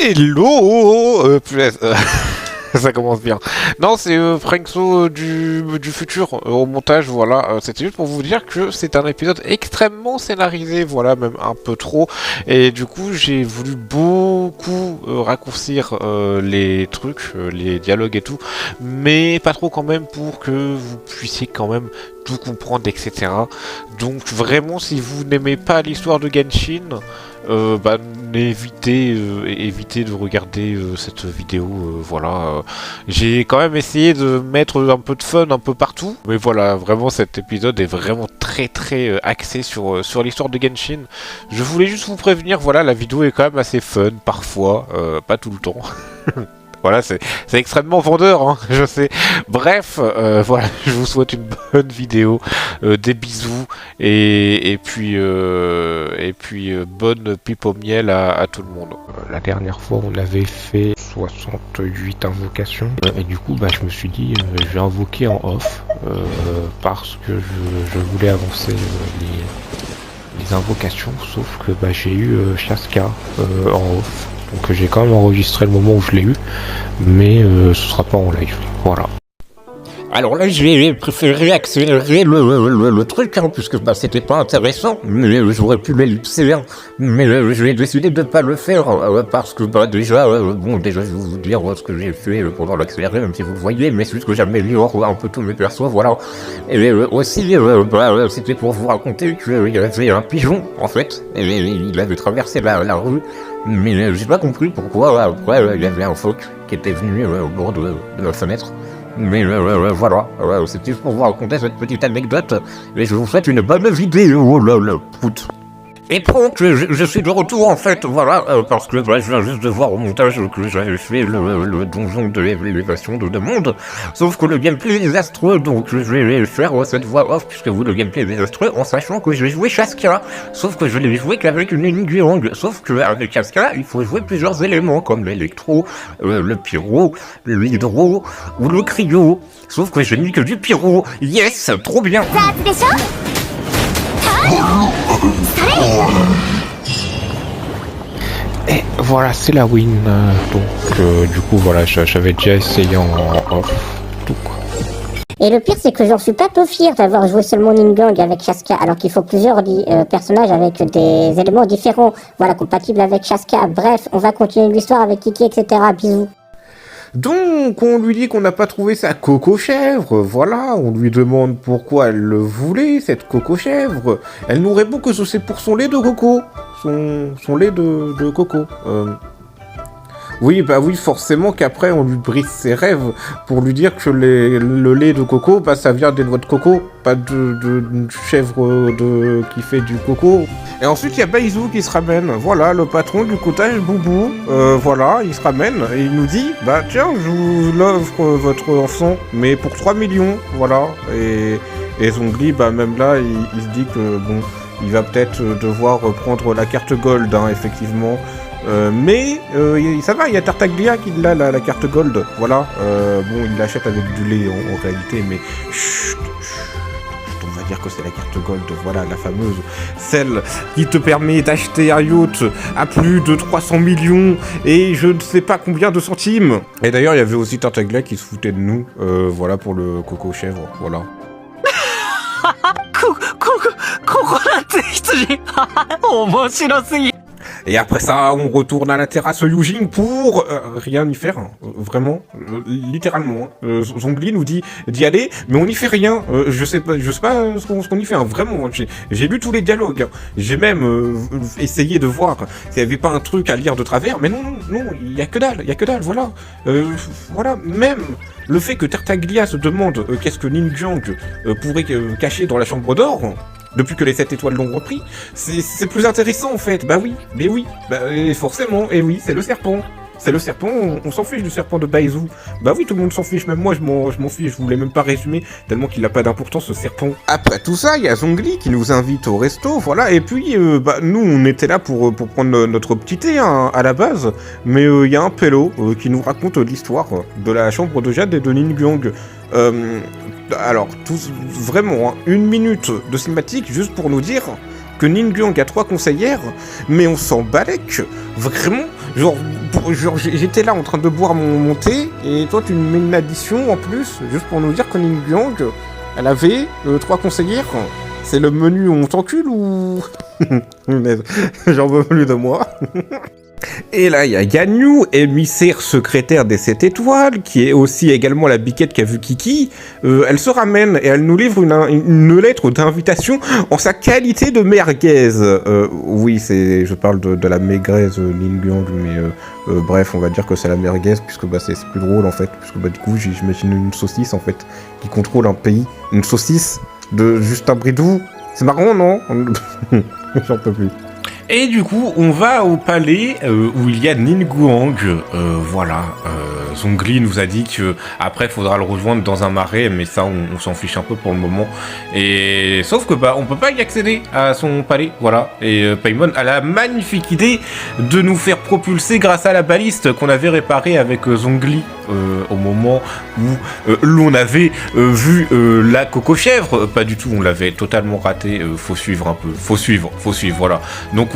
Hello punaise, ça commence bien. Non, c'est Frankso du futur au montage, voilà. C'était juste pour vous dire que c'est un épisode extrêmement scénarisé, voilà, même un peu trop. Et du coup, j'ai voulu beaucoup raccourcir les trucs, les dialogues et tout, mais pas trop quand même pour que vous puissiez quand même tout comprendre, etc. Donc vraiment, si vous n'aimez pas l'histoire de Genshin, évitez de regarder cette vidéo, voilà. J'ai quand même essayé de mettre un peu de fun un peu partout, mais voilà, vraiment cet épisode est vraiment très axé sur l'histoire de Genshin. Je voulais juste vous prévenir, voilà, la vidéo est quand même assez fun parfois, pas tout le temps. Voilà, c'est extrêmement vendeur, hein, je sais. Bref, voilà, je vous souhaite une bonne vidéo, des bisous, et puis bonne pipe au miel à tout le monde. La dernière fois, on avait fait 68 invocations, et du coup, je me suis dit, je vais invoquer en off, parce que je voulais avancer les invocations, sauf que j'ai eu Shaska en off. Donc j'ai quand même enregistré le moment où je l'ai eu, mais ce sera pas en live, voilà. Alors là, j'ai préféré accélérer le truc, hein, puisque c'était pas intéressant, mais j'aurais pu l'ellipser, hein, mais j'ai décidé de pas le faire, parce que déjà, je vais vous dire ce que j'ai fait pendant l'accéléré, même si vous le voyez, mais c'est juste que j'améliore un peu tous mes persos, voilà. Et aussi, c'était pour vous raconter qu'il y avait un pigeon, en fait, et il avait traversé la rue, mais j'ai pas compris pourquoi, après, il y avait un phoque qui était venu au bord de la fenêtre. Mais voilà, c'était juste pour vous raconter cette petite anecdote, et je vous souhaite une bonne vidéo, pout. Et donc, je suis de retour en fait, voilà, parce que je viens juste de voir au montage que j'avais fait le donjon de l'élévation de monde, sauf que le gameplay est désastreux, donc je vais faire cette voix off, puisque vous, le gameplay est désastreux, en sachant que je vais jouer Shaska, sauf que je ne vais jouer qu'avec une Ningguang, sauf qu'avec Shaska, il faut jouer plusieurs éléments, comme l'électro, le pyro, l'hydro, ou le cryo, sauf que je n'ai que du pyro, yes, trop bien. Et voilà, c'est la win, donc du coup voilà, j'avais déjà essayé en off, tout quoi. Et le pire, c'est que j'en suis pas peu fier d'avoir joué seulement Ningguang avec Shaska, alors qu'il faut plusieurs personnages avec des éléments différents, voilà, compatibles avec Shaska. Bref, on va continuer l'histoire avec Kiki, etc. Bisous. Donc, on lui dit qu'on n'a pas trouvé sa coco-chèvre, voilà, on lui demande pourquoi elle le voulait, cette coco-chèvre. Elle nous répond que c'est pour son lait de coco, son lait de coco. Oui, forcément qu'après on lui brise ses rêves pour lui dire que le lait de coco, ça vient des noix de coco, pas de chèvre qui fait du coco. Et ensuite il y a Baizou qui se ramène, voilà, le patron du cottage Boubou, voilà, il se ramène et il nous dit, tiens, je vous l'offre votre enfant, mais pour 3 millions, voilà. Et Zhongli, même là, il se dit que il va peut-être devoir prendre la carte gold, hein, effectivement. Mais ça va, il y a Tartaglia qui l'a la carte gold, voilà. Il l'achète avec du lait en réalité, mais chut, on va dire que c'est la carte gold, voilà, la fameuse, celle qui te permet d'acheter un yacht à plus de 300 millions et je ne sais pas combien de centimes. Et d'ailleurs, il y avait aussi Tartaglia qui se foutait de nous, voilà, pour le coco chèvre, voilà. Et après ça, on retourne à la terrasse Yujing pour rien y faire, vraiment, littéralement. Zhongli nous dit d'y aller, mais on n'y fait rien. Je sais pas ce qu'on y fait, hein, vraiment. J'ai lu tous les dialogues, j'ai même essayé de voir s'il n'y avait pas un truc à lire de travers, mais non, il y a que dalle, voilà. Voilà, même le fait que Tartaglia se demande qu'est-ce que Ningguang pourrait cacher dans la chambre d'or. Depuis que les 7 étoiles l'ont repris, c'est plus intéressant en fait, forcément, et oui, c'est le serpent. C'est le serpent, on s'en fiche du serpent de Baizou. Oui, tout le monde s'en fiche, même moi je m'en fiche, je voulais même pas résumer, tellement qu'il n'a pas d'importance ce serpent. Après tout ça, il y a Zhongli qui nous invite au resto, voilà, et puis nous on était là pour prendre notre petit thé hein, à la base, mais il y a un pélo qui nous raconte l'histoire de la chambre de Jade et de Ningguang. Alors, vraiment, 1 minute de cinématique juste pour nous dire que Ningguang a 3 conseillères, mais on s'en balèque, vraiment, Genre, j'étais là en train de boire mon thé, et toi tu me mets une addition en plus, juste pour nous dire que Ning Guang, elle avait 3 conseillères. C'est le menu on t'encule ou... J'en veux plus de moi. Et là, il y a Ganyu, émissaire secrétaire des 7 étoiles, qui est aussi également la biquette qu'a vu Kiki. Elle se ramène et elle nous livre une lettre d'invitation en sa qualité de merguez. Oui, je parle de la maigresse Ning Guang, mais bref, on va dire que c'est la merguez, puisque c'est plus drôle en fait, puisque du coup, j'imagine une saucisse en fait, qui contrôle un pays. Une saucisse de Justin Bridou. C'est marrant, non? J'en peux plus. Et du coup, on va au palais où il y a Ning Guang. Voilà. Zhongli nous a dit que après faudra le rejoindre dans un marais, mais ça, on s'en fiche un peu pour le moment. Et sauf que on peut pas y accéder à son palais. Voilà. Et Paimon a la magnifique idée de nous faire propulser grâce à la baliste qu'on avait réparée avec Zhongli au moment où l'on avait vu la coco-chèvre. Pas du tout, on l'avait totalement raté. Faut suivre un peu. Faut suivre. Voilà. Donc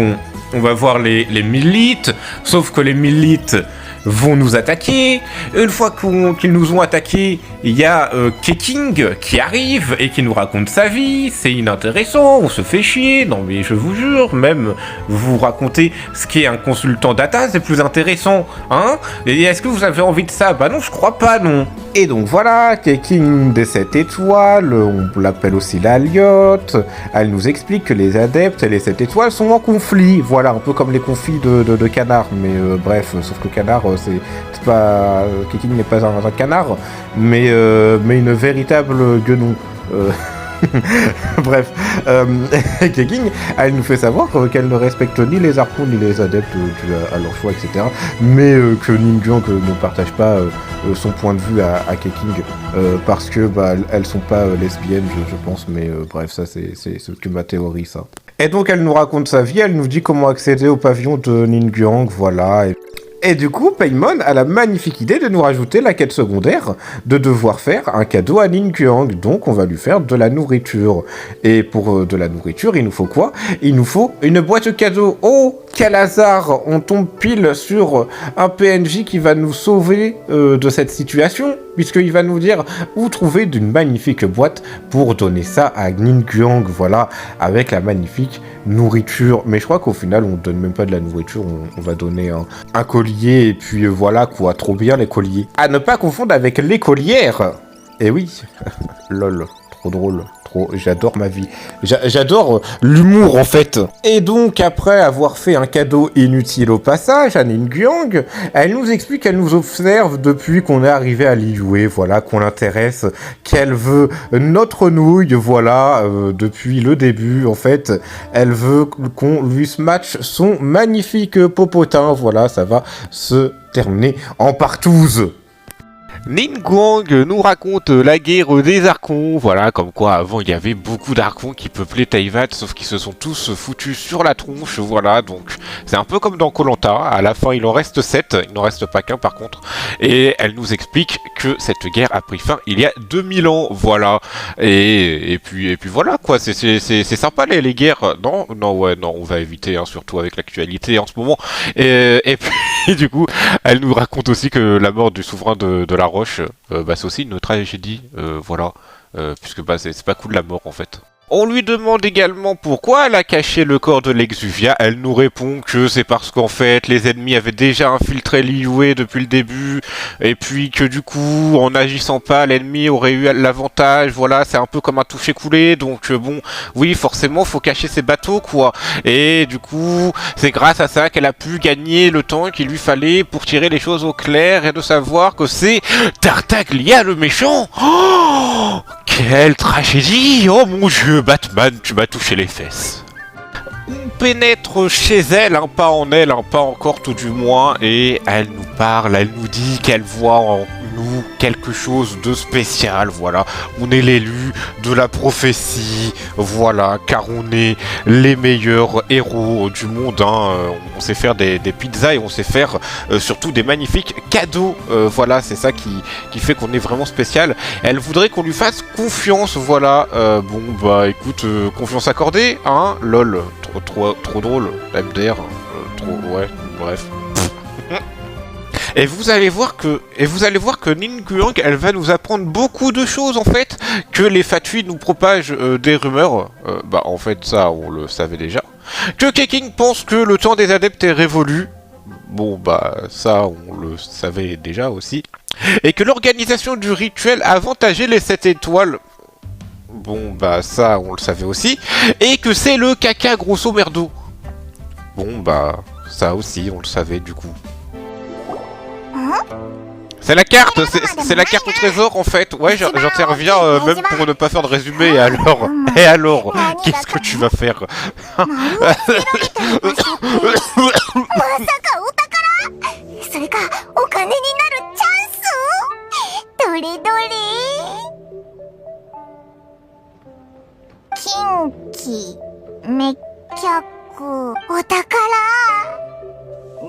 on va voir les milites, sauf que les milites vont nous attaquer. Une fois qu'ils nous ont attaqués, il y a Keking qui arrive et qui nous raconte sa vie. C'est inintéressant, on se fait chier. Non mais je vous jure, même vous raconter ce qu'est un consultant data, c'est plus intéressant, hein. Et est-ce que vous avez envie de ça? Bah non, je crois pas, non. Et donc voilà, Keking des 7 étoiles, on l'appelle aussi la Lyotte. Elle nous explique que les adeptes et les 7 étoiles sont en conflit. Voilà, un peu comme les conflits de canard. Mais bref, sauf que canard, c'est pas... Keking n'est pas un canard, mais une véritable guenon. Bref, Keking, elle nous fait savoir qu'elle ne respecte ni les archons ni les adeptes à leur choix, etc. Mais que Ning Guang ne partage pas son point de vue à Keking parce que elles sont pas lesbiennes, je pense. Mais bref, ça c'est que ma théorie, ça. Et donc elle nous raconte sa vie, elle nous dit comment accéder au pavillon de Ning Guang, voilà. Et du coup, Paimon a la magnifique idée de nous rajouter la quête secondaire de devoir faire un cadeau à Ning Guang. Donc, on va lui faire de la nourriture. Et pour de la nourriture, il nous faut quoi? Il nous faut une boîte cadeau. Oh, quel hasard! On tombe pile sur un PNJ qui va nous sauver de cette situation, puisqu'il va nous dire où trouver d'une magnifique boîte pour donner ça à Ning Guang. Voilà, avec la magnifique nourriture. Mais je crois qu'au final, on donne même pas de la nourriture, on va donner un collier, et puis voilà quoi, trop bien les colliers. À ne pas confondre avec l'écolière. Et oui, lol, trop drôle. J'adore ma vie. J'adore l'humour en fait. Et donc après avoir fait un cadeau inutile au passage à Ning Guang, elle nous explique qu'elle nous observe depuis qu'on est arrivé à Liyue, voilà, qu'on l'intéresse, qu'elle veut notre nouille, voilà, depuis le début en fait. Elle veut qu'on lui smatch son magnifique popotin, voilà, ça va se terminer en partouze. Ning Guang nous raconte la guerre des Archons, voilà, comme quoi avant il y avait beaucoup d'Archons qui peuplaient Teyvat, sauf qu'ils se sont tous foutus sur la tronche, voilà, donc c'est un peu comme dans Koh-Lanta, à la fin il en reste 7, il n'en reste pas qu'un par contre, et elle nous explique que cette guerre a pris fin il y a 2000 ans, voilà, et puis voilà quoi, c'est sympa les guerres, non, on va éviter, hein, surtout avec l'actualité en ce moment, et puis du coup, elle nous raconte aussi que la mort du souverain de la Roche, c'est aussi une tragédie, voilà, puisque c'est pas cool la mort en fait. On lui demande également pourquoi elle a caché le corps de l'Exuvia. Elle nous répond que c'est parce qu'en fait les ennemis avaient déjà infiltré Liyue depuis le début, et puis que du coup en n'agissant pas l'ennemi aurait eu l'avantage, voilà, c'est un peu comme un toucher-coulé, donc bon, oui forcément faut cacher ses bateaux quoi, et du coup c'est grâce à ça qu'elle a pu gagner le temps qu'il lui fallait pour tirer les choses au clair et de savoir que c'est Tartaglia le méchant. Oh, quelle tragédie! Oh mon dieu, Batman, tu m'as touché les fesses. On pénètre chez elle, un pas en elle, un pas encore tout du moins, et elle nous parle, elle nous dit qu'elle voit en nous quelque chose de spécial, voilà. On est l'élu de la prophétie, voilà, car on est les meilleurs héros du monde, hein. On sait faire des pizzas et on sait faire surtout des magnifiques cadeaux, voilà, c'est ça qui fait qu'on est vraiment spécial. Elle voudrait qu'on lui fasse confiance, voilà. Bon, bah écoute, confiance accordée, hein, lol, trop drôle, la MDR, trop, ouais, bref. Et vous allez voir que Ningguang, elle va nous apprendre beaucoup de choses en fait, que les Fatui nous propagent des rumeurs. Bah en fait ça on le savait déjà. Que Keqing pense que le temps des adeptes est révolu. Bon bah ça on le savait déjà aussi. Et que l'organisation du rituel avantageait les 7 étoiles. Bon bah ça on le savait aussi. Et que c'est le caca grosso merdo. Bon bah ça aussi on le savait du coup. C'est la carte, c'est la carte au trésor en fait. Ouais, j'interviens même pour ne pas faire de résumé. Et alors, qu'est-ce que tu vas faire? Kinki, Mekyaku, Otakara.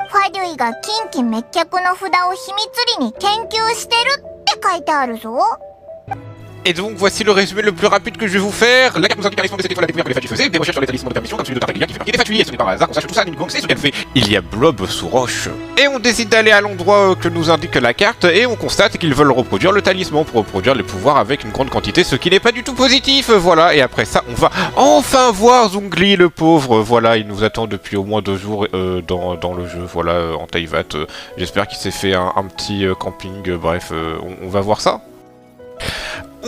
ファデュイが近畿滅却の札を秘密裏に研究してるって書いてあるぞ。 Et donc voici le résumé le plus rapide que je vais vous faire. La carte nous indique un talisman de cette étoile à découvrir que les Fatui faisaient, des recherches sur les talismans de permission comme celui de Tartaglia qui fait partie des Fatui, et ce n'est pas un hasard qu'on sache tout ça, Ningguang sait ce qu'elle fait. Il y a Blob sous roche. Et on décide d'aller à l'endroit que nous indique la carte, et on constate qu'ils veulent reproduire le talisman pour reproduire les pouvoirs avec une grande quantité, ce qui n'est pas du tout positif, voilà. Et après ça, on va enfin voir Zhongli le pauvre, voilà, il nous attend depuis au moins 2 jours dans le jeu, voilà, en Teyvat. J'espère qu'il s'est fait un petit camping, bref, on va voir ça.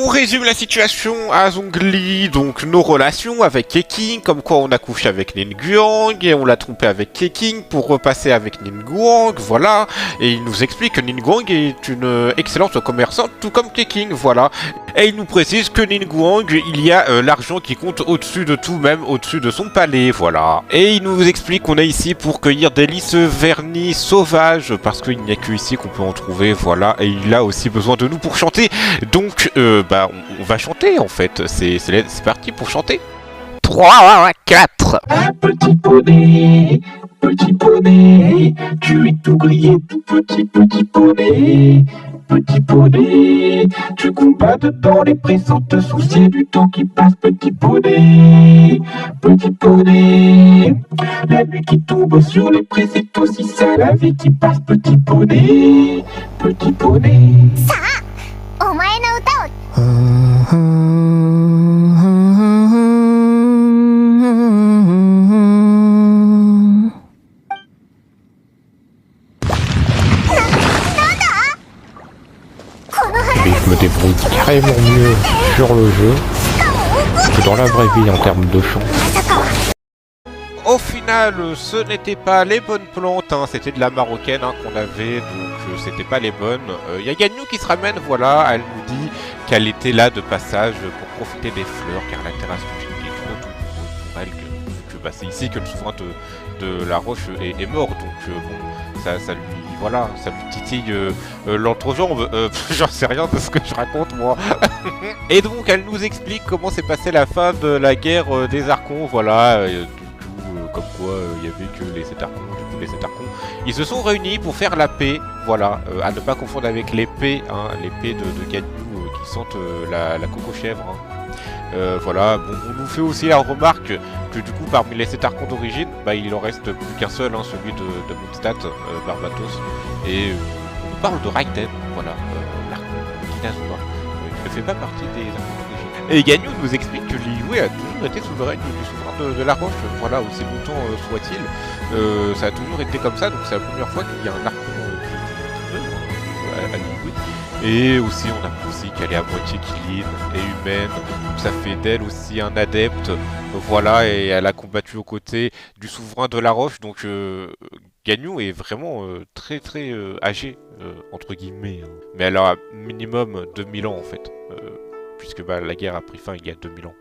On résume la situation à Zhongli, donc nos relations avec Keqing, comme quoi on a couché avec Ningguang et on l'a trompé avec Keqing pour repasser avec Ningguang, voilà. Et il nous explique que Ningguang est une excellente commerçante, tout comme Keqing, voilà. Et il nous précise que Ningguang, il y a l'argent qui compte au-dessus de tout, même au-dessus de son palais, voilà. Et il nous explique qu'on est ici pour cueillir des lys vernis sauvages, parce qu'il n'y a que ici qu'on peut en trouver, voilà. Et il a aussi besoin de nous pour chanter, donc bah on va chanter en fait, c'est parti pour chanter. 3, 4. Un petit poney, tu es tout grillé, tout petit poney. Petit poney, tu combats dedans les prés sans te soucier du temps qui passe, petit poney, la nuit qui tombe sur les prés, c'est aussi ça la vie qui passe, petit poney. お前の歌を Et je me débrouille carrément mieux sur le jeu que dans la vraie vie en termes de chant. Au final, ce n'était pas les bonnes plantes, hein, c'était de la marocaine hein, qu'on avait, donc c'était pas les bonnes. Y a Gagnou qui se ramène, voilà, elle nous dit qu'elle était là de passage pour profiter des fleurs, car la terrasse publique est trop douloureuse pour elle, que bah, c'est ici que le souverain de la Roche est mort, donc bon, ça lui titille l'entrejambe, j'en sais rien de ce que je raconte moi. Et donc elle nous explique comment s'est passée la fin de la guerre des Archons, voilà. Comme quoi il y avait que les 7 archons, du coup les 7 archons, ils se sont réunis pour faire la paix, voilà, à ne pas confondre avec l'épée, hein, l'épée de Gagnou qui sentent la coco-chèvre, hein. Voilà, bon, on nous fait aussi la remarque que du coup parmi les 7 archons d'origine, bah il en reste plus qu'un seul, hein, celui de Mondstadt, Barbatos, et on nous parle de Raiden, voilà, l'archon d'Inazuma, qui ne fait pas partie des archons d'origine. Et Gagnou nous explique que Liyue a toujours été souveraine du souverain de la Roche, voilà, aussi longtemps soit-il. Ça a toujours été comme ça, donc c'est la première fois qu'il y a un archon qui meurt à Liyue. Et aussi on apprend aussi qu'elle est à moitié Kilin et humaine, donc ça fait d'elle aussi un adepte, voilà, et elle a combattu aux côtés du souverain de la Roche, donc Gagnou est vraiment très âgée, entre guillemets, hein. Mais elle a minimum 2000 ans en fait. Puisque bah, la guerre a pris fin il y a 2000 ans.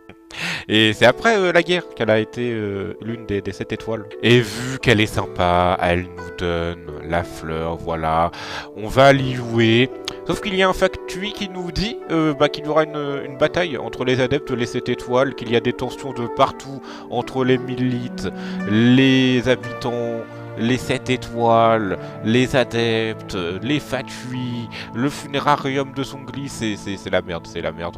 Et c'est après la guerre qu'elle a été l'une des 7 étoiles. Et vu qu'elle est sympa, elle nous donne la fleur, voilà. On va l'y jouer. Sauf qu'il y a un Fatui qui nous dit qu'il y aura une bataille entre les adeptes, les 7 étoiles, qu'il y a des tensions de partout entre les milites, les habitants, les 7 étoiles, les adeptes, les Fatui, le funérarium de Zhongli, c'est la merde, c'est la merde.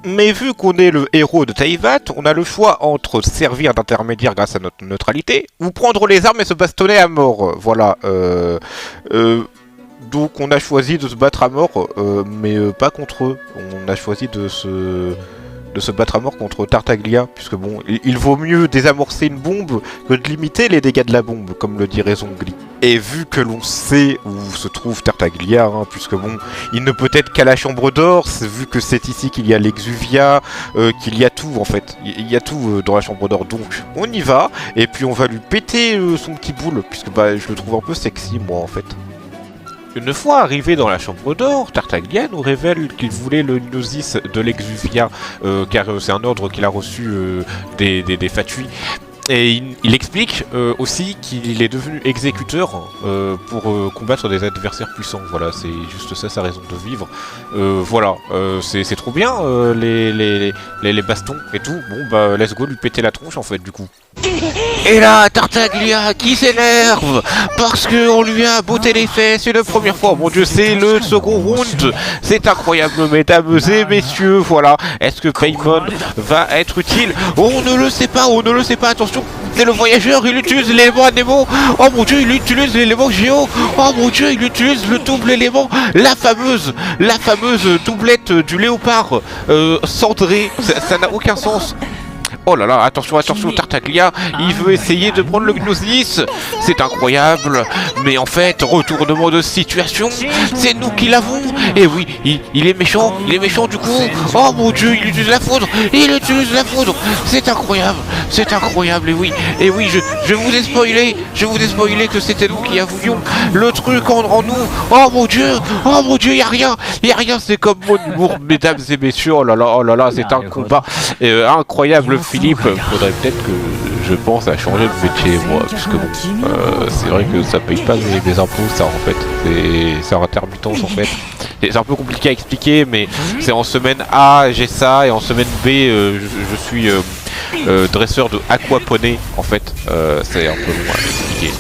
Mais vu qu'on est le héros de Teyvat, on a le choix entre servir d'intermédiaire grâce à notre neutralité, ou prendre les armes et se bastonner à mort, voilà. Donc on a choisi de se battre à mort, mais pas contre eux. On a choisi de se battre à mort contre Tartaglia, puisque bon, il vaut mieux désamorcer une bombe que de limiter les dégâts de la bombe, comme le dirait Zongli. Et vu que l'on sait où se trouve Tartaglia, hein, puisque bon, il ne peut être qu'à la Chambre d'Or, vu que c'est ici qu'il y a l'Exuvia, qu'il y a tout en fait, il y a tout dans la Chambre d'Or, donc on y va, et puis on va lui péter son petit boule, puisque bah, je le trouve un peu sexy moi en fait. Une fois arrivé dans la Chambre d'Or, Tartaglia nous révèle qu'il voulait le Gnosis de l'Exuvia, car c'est un ordre qu'il a reçu des Fatui. Et il explique aussi qu'il est devenu exécuteur pour combattre des adversaires puissants. Voilà, c'est juste ça sa raison de vivre. Voilà, c'est trop bien les bastons et tout. Bon bah let's go lui péter la tronche en fait du coup. Et là, Tartaglia qui s'énerve parce qu'on lui a botté les fesses une première fois. Mon dieu, c'est le second round. C'est incroyable, mesdames et messieurs. Voilà. Est-ce que Paimon va être utile? On ne le sait pas, on ne le sait pas. Attention, c'est le voyageur, il utilise l'élément Anemo. Oh mon dieu, il utilise l'élément Géo. Oh mon dieu, il utilise le double élément. La fameuse doublette du léopard cendré. Ça n'a aucun sens. Oh là là, attention, attention, Tartaglia, il veut essayer de prendre le Gnosis. C'est incroyable, mais en fait, retournement de situation, c'est nous qui l'avons. Et oui, il est méchant du coup. Oh mon dieu, il utilise la foudre, c'est incroyable, et oui, je vous ai spoilé que c'était nous qui avions le truc en nous. Oh mon dieu, y a rien, c'est comme mon humour, mesdames et messieurs. Oh là là, c'est un combat incroyable. Philippe, faudrait peut-être que je pense à changer de métier moi, puisque bon, c'est vrai que ça paye pas mes impôts ça en fait, c'est en intermittence en fait. C'est un peu compliqué à expliquer, mais c'est en semaine A j'ai ça, et en semaine B je suis dresseur de aquaponie en fait, c'est un peu moins expliqué.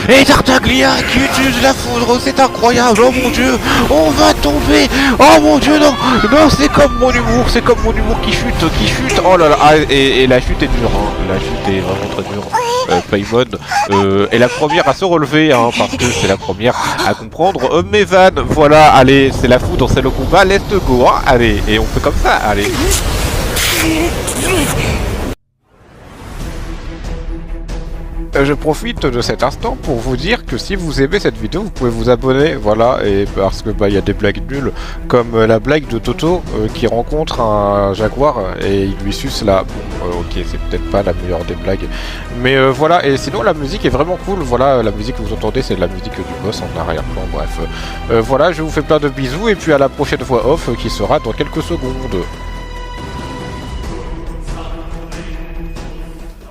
Et Tartaglia qui utilise la foudre, c'est incroyable, oh mon dieu, on va tomber, oh mon dieu, non, c'est comme mon humour qui chute, oh là là, et la chute est dure, hein. La chute est vraiment très dure, Paimon est la première à se relever, hein, parce que c'est la première à comprendre mes vannes, voilà, allez, c'est la foudre, c'est le combat, let's go, hein, allez, et on fait comme ça, allez. Je profite de cet instant pour vous dire que si vous aimez cette vidéo, vous pouvez vous abonner, voilà, et parce que bah il y a des blagues nulles, comme la blague de Toto qui rencontre un jaguar et il lui suce la... Bon, ok, c'est peut-être pas la meilleure des blagues, mais voilà, et sinon la musique est vraiment cool, voilà, la musique que vous entendez c'est la musique du boss en arrière-plan, bref. Voilà, je vous fais plein de bisous et puis à la prochaine voix off qui sera dans quelques secondes.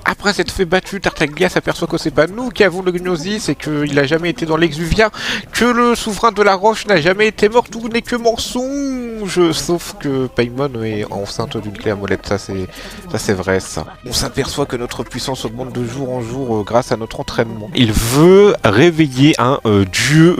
Après s'être fait battu, Tartaglia s'aperçoit que c'est pas nous qui avons le Gnosis et qu'il a jamais été dans l'Exuvia, que le souverain de la roche n'a jamais été mort, tout n'est que mensonge, sauf que Paimon est enceinte d'une clé à molette, ça c'est vrai ça. On s'aperçoit que notre puissance augmente de jour en jour grâce à notre entraînement. Il veut réveiller un dieu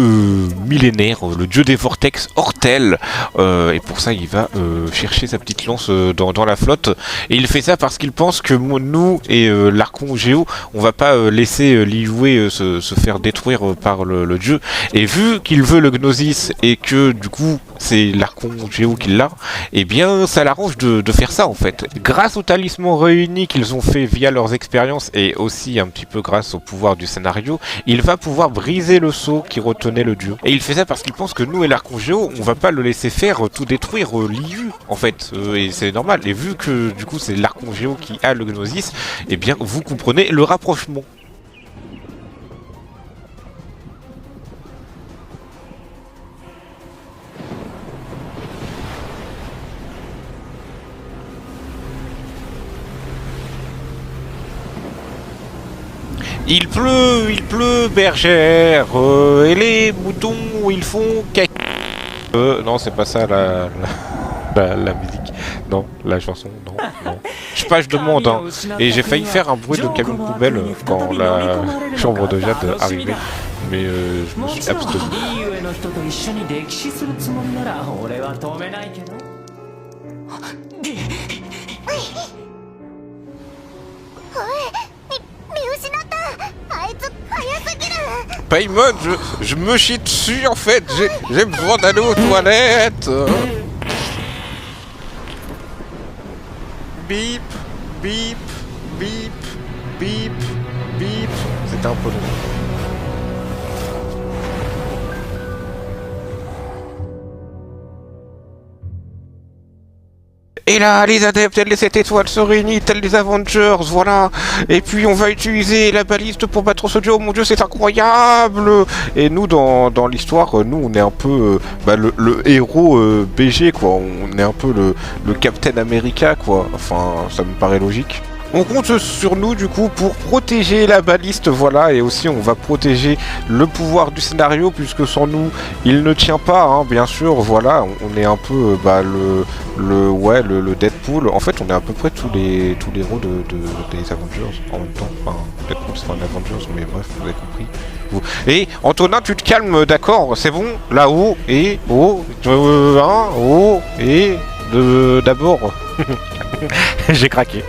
millénaire, le dieu des vortex Hortel, et pour ça il va chercher sa petite lance dans la flotte, et il fait ça parce qu'il pense que nous et l'Archon Géo, on va pas laisser Liyue se faire détruire par le dieu, et vu qu'il veut le Gnosis et que du coup c'est l'Archon Géo qui l'a, et bien ça l'arrange de faire ça en fait. Grâce aux talismans réunis qu'ils ont fait via leurs expériences et aussi un petit peu grâce au pouvoir du scénario, il va pouvoir briser le sceau qui retenait le dieu. Et il fait ça parce qu'il pense que nous et l'Archon Géo, on va pas le laisser faire tout détruire Liyue en fait, et c'est normal. Et vu que du coup c'est l'Archon Géo qui a le Gnosis, et bien vous comprenez le rapprochement. Il pleut, bergère, et les moutons, ils font caca. Non, c'est pas ça la musique. Non, la chanson, non, non. Je sais pas, je demande, hein. Et j'ai failli faire un bruit de camion poubelle quand la chambre de Jade arrivait, mais je me suis abstenu. 上の人と一緒に歴史するつもりなら俺は止めないけど。見失った。あいつ早すぎる。 Paimon, je me chie dessus en fait, j'ai besoin d'aller aux toilettes. Bip, bip, bip, bip, bip. C'était un peu long. Et là, les adeptes et les 7 étoiles se réunissent, tels les Avengers, voilà. Et puis on va utiliser la baliste pour battre ce dieu. Oh mon dieu, c'est incroyable. Et nous, dans l'histoire, nous, on est un peu le héros BG, quoi. On est un peu le Captain America, quoi. Enfin, ça me paraît logique. On compte sur nous du coup pour protéger la baliste, voilà, et aussi on va protéger le pouvoir du scénario puisque sans nous il ne tient pas, hein, bien sûr, voilà, on est un peu le Deadpool. En fait on est à peu près tous les héros des Avengers en même temps. Enfin, Deadpool c'est pas un Avengers, mais bref, vous avez compris. Et Antonin, tu te calmes, d'accord, c'est bon, là-haut et haut, haut et d'abord. J'ai craqué.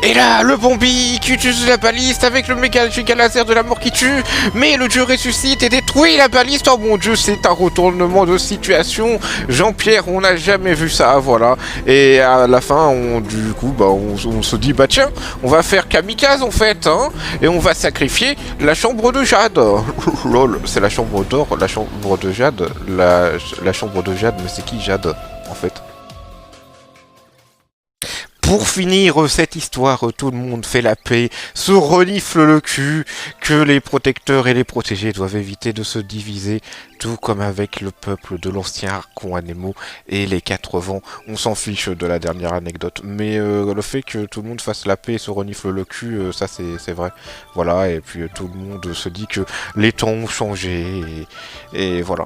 Et là, le Bombi qui utilise la baliste avec le méga giga laser de la mort qui tue, mais le dieu ressuscite et détruit la baliste. Oh mon dieu, c'est un retournement de situation. Jean-Pierre, on n'a jamais vu ça, voilà. Et à la fin, on se dit, bah tiens, on va faire kamikaze en fait, hein, et on va sacrifier la chambre de Jade. Lol, c'est la chambre d'or, la chambre de Jade, la chambre de Jade, mais c'est qui Jade, en fait? Pour finir cette histoire, tout le monde fait la paix, se renifle le cul, que les protecteurs et les protégés doivent éviter de se diviser, tout comme avec le peuple de l'ancien Archon Anemo et les 4 vents. On s'en fiche de la dernière anecdote, mais le fait que tout le monde fasse la paix et se renifle le cul, ça c'est vrai. Voilà, et puis tout le monde se dit que les temps ont changé, et voilà.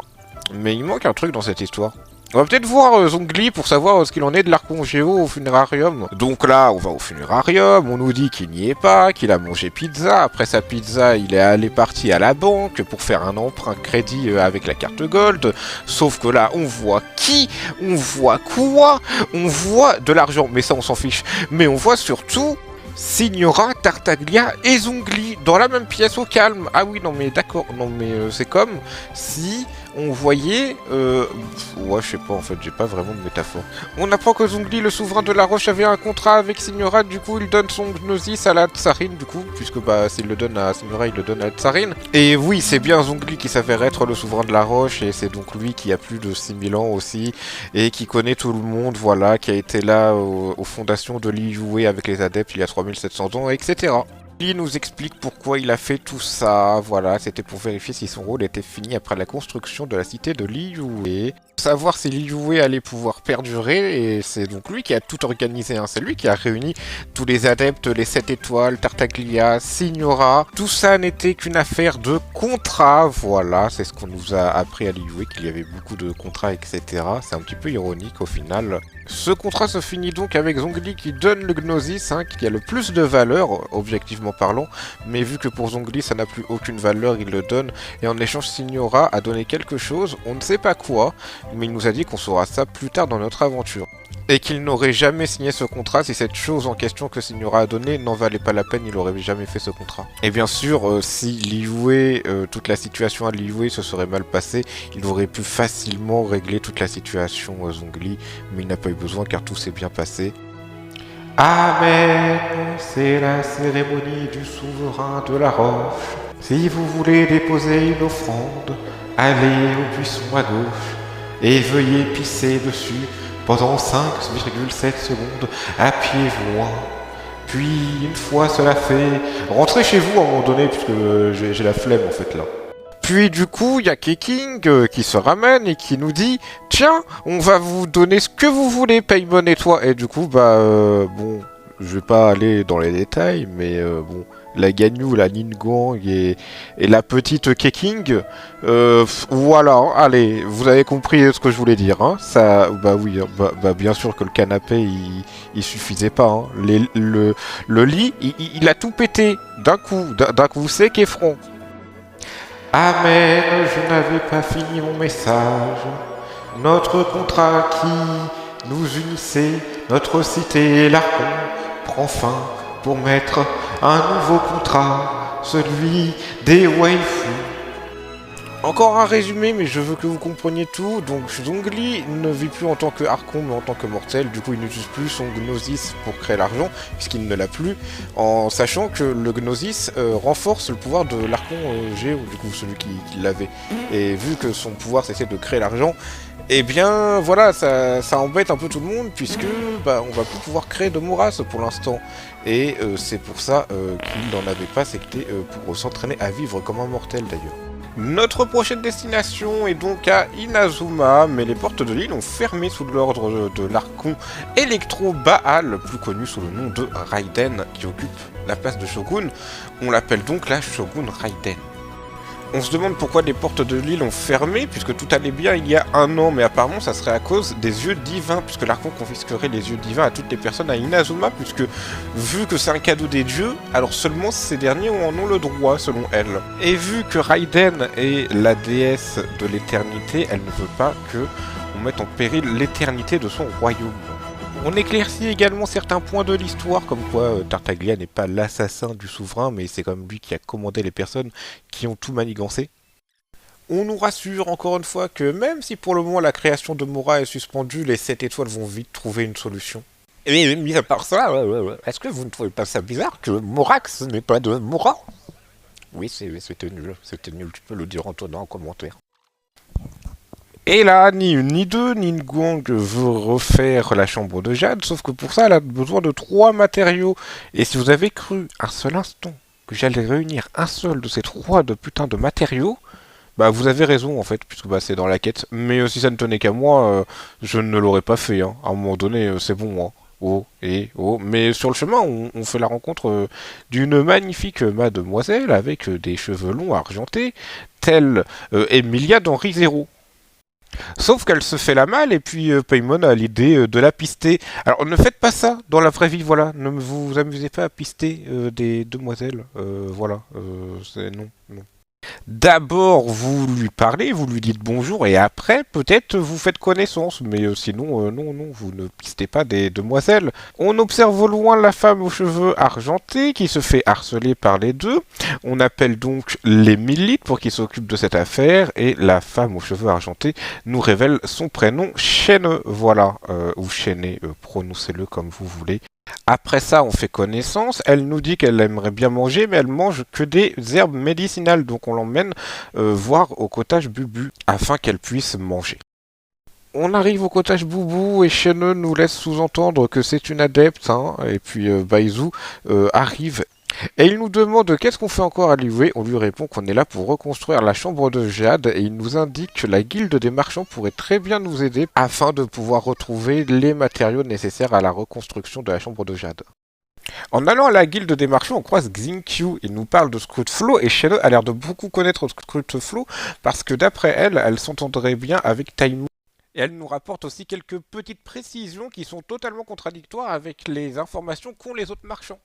Mais il manque un truc dans cette histoire. On va peut-être voir Zhongli pour savoir ce qu'il en est de l'Archon Géo au funérarium. Donc là, on va au funérarium, on nous dit qu'il n'y est pas, qu'il a mangé pizza. Après sa pizza, il est parti à la banque pour faire un emprunt crédit avec la carte Gold. Sauf que là, on voit qui? On voit quoi? On voit de l'argent, mais ça on s'en fiche. Mais on voit surtout Signora, Tartaglia et Zhongli dans la même pièce au calme. Ah oui, non mais d'accord, non mais c'est comme si on voyait... ouais, je sais pas, en fait, j'ai pas vraiment de métaphore. On apprend que Zhongli, le souverain de la Roche, avait un contrat avec Signora, du coup il donne son Gnosis à la Tsarine, du coup, puisque bah s'il le donne à Signora, il le donne à la Tsarine. Et oui, c'est bien Zhongli qui s'avère être le souverain de la Roche, et c'est donc lui qui a plus de 6000 ans aussi, et qui connaît tout le monde, voilà, qui a été là aux fondations de Liyue avec les adeptes il y a 3700 ans, etc. Il nous explique pourquoi il a fait tout ça, voilà, c'était pour vérifier si son rôle était fini après la construction de la cité de Liyue. Savoir si Liyue allait pouvoir perdurer, et c'est donc lui qui a tout organisé, hein. C'est lui qui a réuni tous les adeptes, les 7 étoiles, Tartaglia, Signora. Tout ça n'était qu'une affaire de contrat, voilà, c'est ce qu'on nous a appris à Liyue, qu'il y avait beaucoup de contrats, etc. C'est un petit peu ironique au final. Ce contrat se finit donc avec Zhongli qui donne le Gnosis, hein, qui a le plus de valeur, objectivement parlant, mais vu que pour Zhongli ça n'a plus aucune valeur, il le donne, et en échange Signora a donné quelque chose, on ne sait pas quoi, mais il nous a dit qu'on saura ça plus tard dans notre aventure. Et qu'il n'aurait jamais signé ce contrat si cette chose en question que Signora a donnée n'en valait pas la peine, il aurait jamais fait ce contrat. Et bien sûr, si Liyue, toute la situation à Liyue se serait mal passée, il aurait pu facilement régler toute la situation Zhongli, mais il n'a pas eu besoin car tout s'est bien passé. Amen, c'est la cérémonie du souverain de la Roche. Si vous voulez déposer une offrande, allez au buisson à gauche et veuillez pisser dessus pendant 5,7 secondes à pied joint. Puis, une fois cela fait, rentrez chez vous à un moment donné, puisque j'ai la flemme en fait là. Puis du coup, il y a Keking qui se ramène et qui nous dit « Tiens, on va vous donner ce que vous voulez, Paimon et toi !» Et du coup, bon, je vais pas aller dans les détails, mais bon, la Ganyu, la Ningang et la petite Keking, voilà, hein, allez, vous avez compris ce que je voulais dire, hein, ça, bah oui, bah bien sûr que le canapé, il suffisait pas, hein, le lit, il a tout pété, d'un coup sec et franc. Amen, je n'avais pas fini mon message. Notre contrat qui nous unissait, notre cité l'Archon, prend fin pour mettre un nouveau contrat, celui des waifus. Encore un résumé, mais je veux que vous compreniez tout. Donc Zhongli ne vit plus en tant que Archon, mais en tant que mortel. Du coup, il n'utilise plus son Gnosis pour créer l'argent, puisqu'il ne l'a plus, en sachant que le Gnosis renforce le pouvoir de l'Archon Géo, du coup, celui qui l'avait. Et vu que son pouvoir, c'était de créer l'argent, eh bien, voilà, ça embête un peu tout le monde, puisque on va plus pouvoir créer de Moras pour l'instant. Et c'est pour ça qu'il n'en avait pas, c'était pour s'entraîner à vivre comme un mortel, d'ailleurs. Notre prochaine destination est donc à Inazuma, mais les portes de l'île ont fermé sous l'ordre de l'Archon Electro Baal, plus connu sous le nom de Raiden, qui occupe la place de Shogun. On l'appelle donc la Shogun Raiden. On se demande pourquoi les portes de l'île ont fermé, puisque tout allait bien il y a un an, mais apparemment ça serait à cause des yeux divins, puisque l'Archon confisquerait les yeux divins à toutes les personnes à Inazuma, puisque vu que c'est un cadeau des dieux, alors seulement ces derniers en ont le droit, selon elle. Et vu que Raiden est la déesse de l'éternité, elle ne veut pas que on mette en péril l'éternité de son royaume. On éclaircit également certains points de l'histoire, comme quoi Tartaglia n'est pas l'assassin du souverain, mais c'est comme lui qui a commandé les personnes qui ont tout manigancé. On nous rassure encore une fois que même si pour le moment la création de Mora est suspendue, les 7 étoiles vont vite trouver une solution. Et mis à part ça, est-ce que vous ne trouvez pas ça bizarre que Morax n'est pas de Mora? Oui, c'était nul, tu peux le dire en commentaire. Et là, ni une ni deux, Ningang veut refaire la chambre de Jade, sauf que pour ça, elle a besoin de 3 matériaux. Et si vous avez cru un seul instant que j'allais réunir un seul de ces 3 de putain de matériaux, bah vous avez raison en fait, puisque c'est dans la quête. Mais si ça ne tenait qu'à moi, je ne l'aurais pas fait, hein. À un moment donné, c'est bon, hein. Oh. Mais sur le chemin, on fait la rencontre d'une magnifique mademoiselle avec des cheveux longs argentés, telle Emilia dans Re:Zero. Sauf qu'elle se fait la malle et puis Paimon a l'idée de la pister. Alors ne faites pas ça dans la vraie vie, voilà. Ne vous amusez pas à pister des demoiselles. Voilà, non. D'abord vous lui parlez, vous lui dites bonjour et après peut-être vous faites connaissance. Mais sinon, non, vous ne pistez pas des demoiselles. On observe au loin la femme aux cheveux argentés qui se fait harceler par les deux. On appelle donc les milites pour qu'ils s'occupent de cette affaire et la femme aux cheveux argentés nous révèle son prénom Shen, voilà, ou Chené, prononcez-le comme vous voulez. Après ça, on fait connaissance, elle nous dit qu'elle aimerait bien manger, mais elle mange que des herbes médicinales, donc on l'emmène voir au cottage Bubu, afin qu'elle puisse manger. On arrive au cottage Boubou et Shen nous laisse sous-entendre que c'est une adepte, hein, et puis Baizu arrive. Et il nous demande qu'est-ce qu'on fait encore à lui. On lui répond qu'on est là pour reconstruire la chambre de Jade et il nous indique que la guilde des marchands pourrait très bien nous aider afin de pouvoir retrouver les matériaux nécessaires à la reconstruction de la chambre de Jade. En allant à la guilde des marchands, on croise Xingqiu. Il nous parle de Scrutflow et Shen a l'air de beaucoup connaître Scrutflow parce que d'après elle, elle s'entendrait bien avec Taimu. Et elle nous rapporte aussi quelques petites précisions qui sont totalement contradictoires avec les informations qu'ont les autres marchands.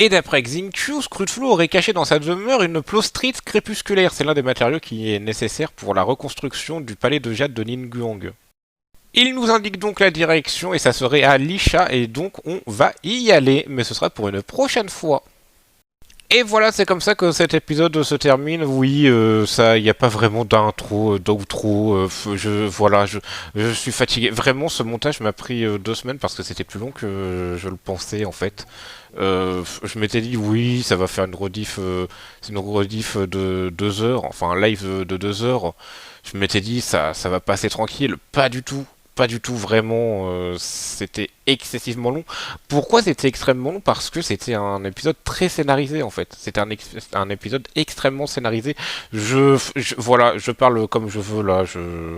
Et d'après Xingqiu, Scrutflow aurait caché dans sa demeure une plaustrite crépusculaire. C'est l'un des matériaux qui est nécessaire pour la reconstruction du palais de Jade de Ningguang. Il nous indique donc la direction et ça serait à Lisha et donc on va y aller, mais ce sera pour une prochaine fois. Et voilà, c'est comme ça que cet épisode se termine. Oui, il n'y a pas vraiment d'intro, d'outro. Je suis fatigué. Vraiment, ce montage m'a pris 2 semaines parce que c'était plus long que je le pensais en fait. Je m'étais dit oui, ça va faire une rediff, c'est une rediff de 2 heures, enfin un live de 2 heures. Je m'étais dit ça va passer tranquille. Pas du tout. pas du tout vraiment, c'était excessivement long. Pourquoi c'était extrêmement long? Parce que c'était un épisode très scénarisé en fait. C'était un épisode extrêmement scénarisé. Voilà, je parle comme je veux là, je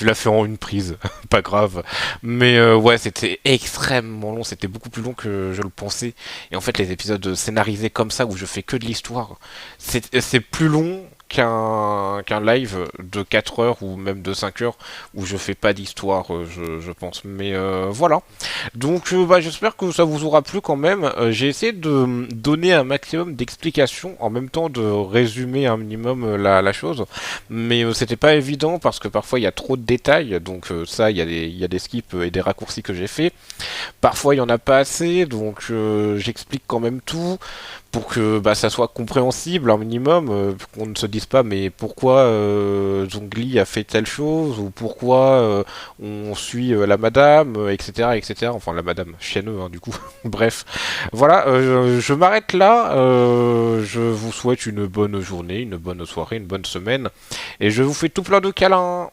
la fais en une prise, pas grave. Mais ouais, c'était extrêmement long, c'était beaucoup plus long que je le pensais. Et en fait, les épisodes scénarisés comme ça, où je fais que de l'histoire, c'est plus long qu'un live de 4 heures ou même de 5 heures où je fais pas d'histoire, je pense. Mais voilà. Donc bah, j'espère que ça vous aura plu quand même. J'ai essayé de donner un maximum d'explications en même temps de résumer un minimum la chose. Mais c'était pas évident parce que parfois il y a trop de détails. Donc ça, il y a des skips et des raccourcis que j'ai fait. Parfois il y en a pas assez. Donc j'explique quand même tout pour que bah, ça soit compréhensible un minimum, qu'on ne se dise pas mais pourquoi Zhongli a fait telle chose ou pourquoi on suit la madame, etc., etc. Enfin la madame Chieneux, hein, du coup. Bref, voilà, je m'arrête là. Je vous souhaite une bonne journée, une bonne soirée, une bonne semaine et je vous fais tout plein de câlins.